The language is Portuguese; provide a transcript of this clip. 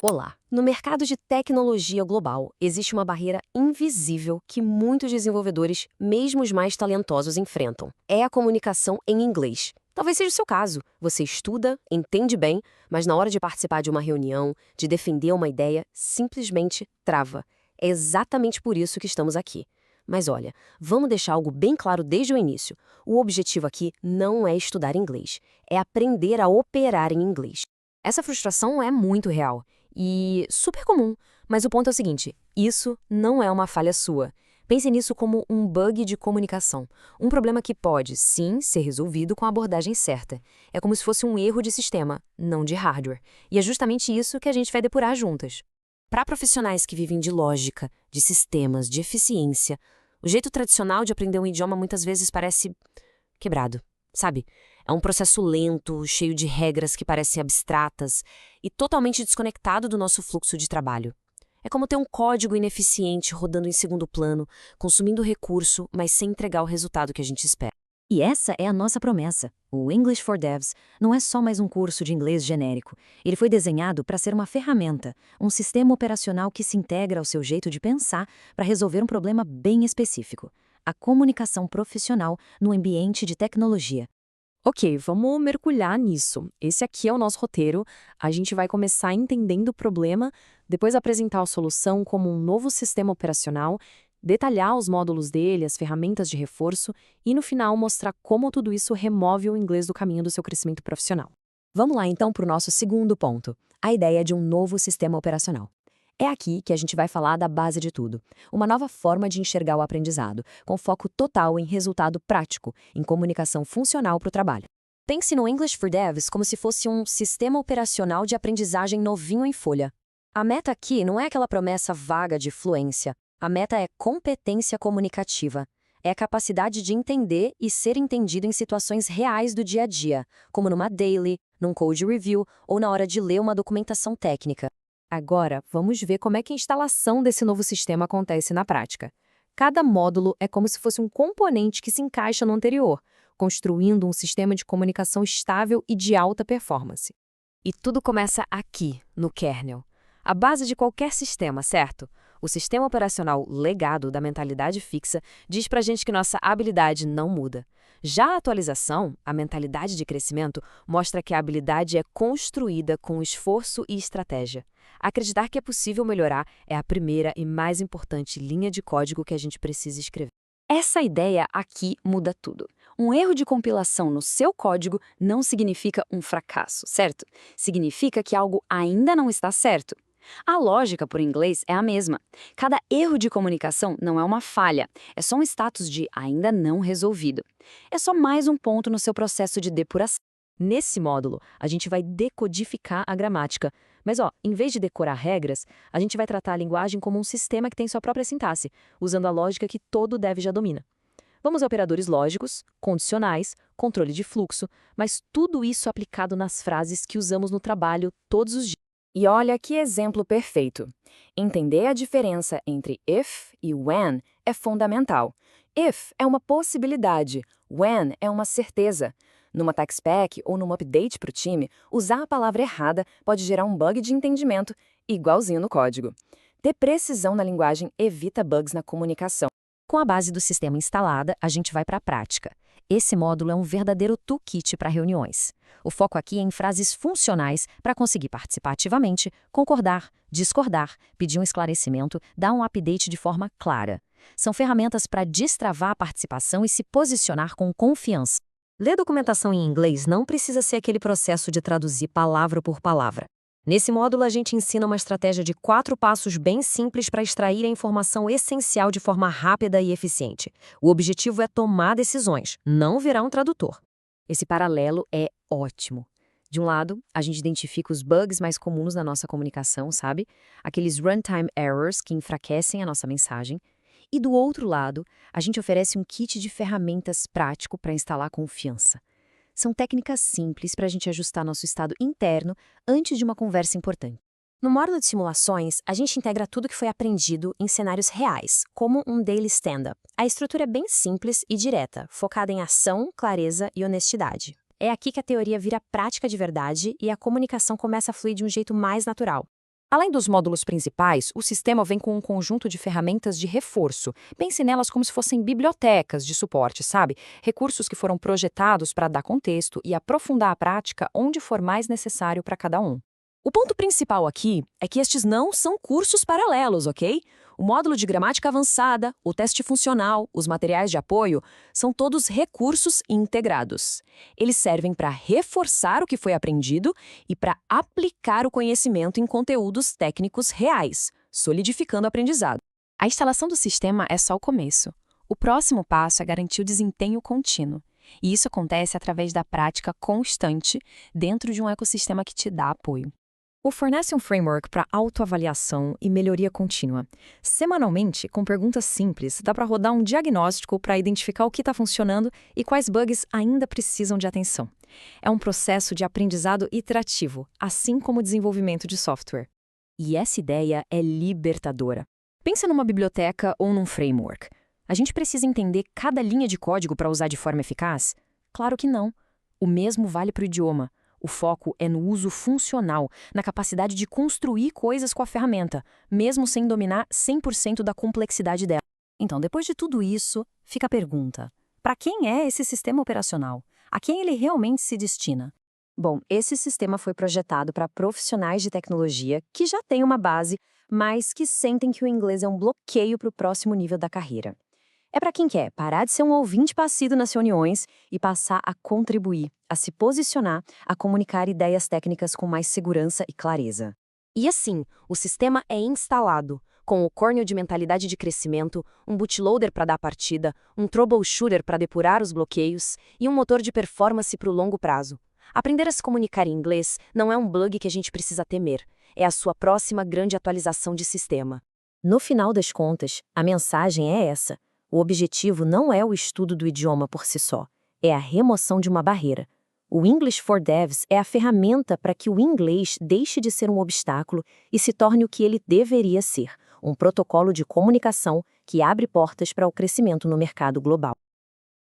Olá! No mercado de tecnologia global, existe uma barreira invisível que muitos desenvolvedores, mesmo os mais talentosos, enfrentam. É a comunicação em inglês. Talvez seja o seu caso. Você estuda, entende bem, mas na hora de participar de uma reunião, de defender uma ideia, simplesmente trava. É exatamente por isso que estamos aqui. Mas olha, vamos deixar algo bem claro desde o início. O objetivo aqui não é estudar inglês, é aprender a operar em inglês. Essa frustração é muito real e super comum, mas o ponto é o seguinte: isso não é uma falha sua. Pense nisso como um bug de comunicação, um problema que pode, sim, ser resolvido com a abordagem certa. É como se fosse um erro de sistema, não de hardware. E é justamente isso que a gente vai depurar juntas. Para profissionais que vivem de lógica, de sistemas, de eficiência, o jeito tradicional de aprender um idioma muitas vezes parece quebrado, sabe? É um processo lento, cheio de regras que parecem abstratas e totalmente desconectado do nosso fluxo de trabalho. É como ter um código ineficiente rodando em segundo plano, consumindo recurso, mas sem entregar o resultado que a gente espera. E essa é a nossa promessa. O English for Devs não é só mais um curso de inglês genérico. Ele foi desenhado para ser uma ferramenta, um sistema operacional que se integra ao seu jeito de pensar para resolver um problema bem específico: a comunicação profissional no ambiente de tecnologia. Ok, vamos mergulhar nisso. Esse aqui é o nosso roteiro. A gente vai começar entendendo o problema, depois apresentar a solução como um novo sistema operacional, detalhar os módulos dele, as ferramentas de reforço e, no final, mostrar como tudo isso remove o inglês do caminho do seu crescimento profissional. Vamos lá então para o nosso segundo ponto: a ideia de um novo sistema operacional. É aqui que a gente vai falar da base de tudo, uma nova forma de enxergar o aprendizado, com foco total em resultado prático, em comunicação funcional para o trabalho. Pense no English for Devs como se fosse um sistema operacional de aprendizagem novinho em folha. A meta aqui não é aquela promessa vaga de fluência. A meta é competência comunicativa. É a capacidade de entender e ser entendido em situações reais do dia a dia, como numa daily, num code review ou na hora de ler uma documentação técnica. Agora, vamos ver como é que a instalação desse novo sistema acontece na prática. Cada módulo é como se fosse um componente que se encaixa no anterior, construindo um sistema de comunicação estável e de alta performance. E tudo começa aqui, no kernel. A base de qualquer sistema, certo? O sistema operacional legado da mentalidade fixa diz pra gente que nossa habilidade não muda. Já a atualização, a mentalidade de crescimento, mostra que a habilidade é construída com esforço e estratégia. Acreditar que é possível melhorar é a primeira e mais importante linha de código que a gente precisa escrever. Essa ideia aqui muda tudo. Um erro de compilação no seu código não significa um fracasso, certo? Significa que algo ainda não está certo. A lógica por inglês é a mesma. Cada erro de comunicação não é uma falha, é só um status de ainda não resolvido. É só mais um ponto no seu processo de depuração. Nesse módulo, a gente vai decodificar a gramática. Mas, em vez de decorar regras, a gente vai tratar a linguagem como um sistema que tem sua própria sintaxe, usando a lógica que todo dev já domina. Vamos a operadores lógicos, condicionais, controle de fluxo, mas tudo isso aplicado nas frases que usamos no trabalho todos os dias. E olha que exemplo perfeito. Entender a diferença entre if e when é fundamental. If é uma possibilidade, when é uma certeza. Numa tech spec ou num update para o time, usar a palavra errada pode gerar um bug de entendimento, igualzinho no código. Ter precisão na linguagem evita bugs na comunicação. Com a base do sistema instalada, a gente vai para a prática. Esse módulo é um verdadeiro toolkit para reuniões. O foco aqui é em frases funcionais para conseguir participar ativamente, concordar, discordar, pedir um esclarecimento, dar um update de forma clara. São ferramentas para destravar a participação e se posicionar com confiança. Ler documentação em inglês não precisa ser aquele processo de traduzir palavra por palavra. Nesse módulo, a gente ensina uma estratégia de 4 passos bem simples para extrair a informação essencial de forma rápida e eficiente. O objetivo é tomar decisões, não virar um tradutor. Esse paralelo é ótimo. De um lado, a gente identifica os bugs mais comuns na nossa comunicação, sabe? Aqueles runtime errors que enfraquecem a nossa mensagem. E do outro lado, a gente oferece um kit de ferramentas prático para instalar confiança. São técnicas simples para a gente ajustar nosso estado interno antes de uma conversa importante. No módulo de simulações, a gente integra tudo que foi aprendido em cenários reais, como um daily stand-up. A estrutura é bem simples e direta, focada em ação, clareza e honestidade. É aqui que a teoria vira prática de verdade e a comunicação começa a fluir de um jeito mais natural. Além dos módulos principais, o sistema vem com um conjunto de ferramentas de reforço. Pense nelas como se fossem bibliotecas de suporte, sabe? Recursos que foram projetados para dar contexto e aprofundar a prática onde for mais necessário para cada um. O ponto principal aqui é que estes não são cursos paralelos, ok? O módulo de gramática avançada, o teste funcional, os materiais de apoio, são todos recursos integrados. Eles servem para reforçar o que foi aprendido e para aplicar o conhecimento em conteúdos técnicos reais, solidificando o aprendizado. A instalação do sistema é só o começo. O próximo passo é garantir o desempenho contínuo. E isso acontece através da prática constante dentro de um ecossistema que te dá apoio. O fornece um framework para autoavaliação e melhoria contínua. Semanalmente, com perguntas simples, dá para rodar um diagnóstico para identificar o que está funcionando e quais bugs ainda precisam de atenção. É um processo de aprendizado iterativo, assim como o desenvolvimento de software. E essa ideia é libertadora. Pensa numa biblioteca ou num framework. A gente precisa entender cada linha de código para usar de forma eficaz? Claro que não. O mesmo vale para o idioma. O foco é no uso funcional, na capacidade de construir coisas com a ferramenta, mesmo sem dominar 100% da complexidade dela. Então, depois de tudo isso, fica a pergunta: para quem é esse sistema operacional? A quem ele realmente se destina? Bom, esse sistema foi projetado para profissionais de tecnologia que já têm uma base, mas que sentem que o inglês é um bloqueio para o próximo nível da carreira. É para quem quer parar de ser um ouvinte passivo nas reuniões e passar a contribuir, a se posicionar, a comunicar ideias técnicas com mais segurança e clareza. E assim, o sistema é instalado, com o kernel de mentalidade de crescimento, um bootloader para dar partida, um troubleshooter para depurar os bloqueios e um motor de performance para o longo prazo. Aprender a se comunicar em inglês não é um bug que a gente precisa temer, é a sua próxima grande atualização de sistema. No final das contas, a mensagem é essa. O objetivo não é o estudo do idioma por si só, é a remoção de uma barreira. O English for Devs é a ferramenta para que o inglês deixe de ser um obstáculo e se torne o que ele deveria ser, um protocolo de comunicação que abre portas para o crescimento no mercado global.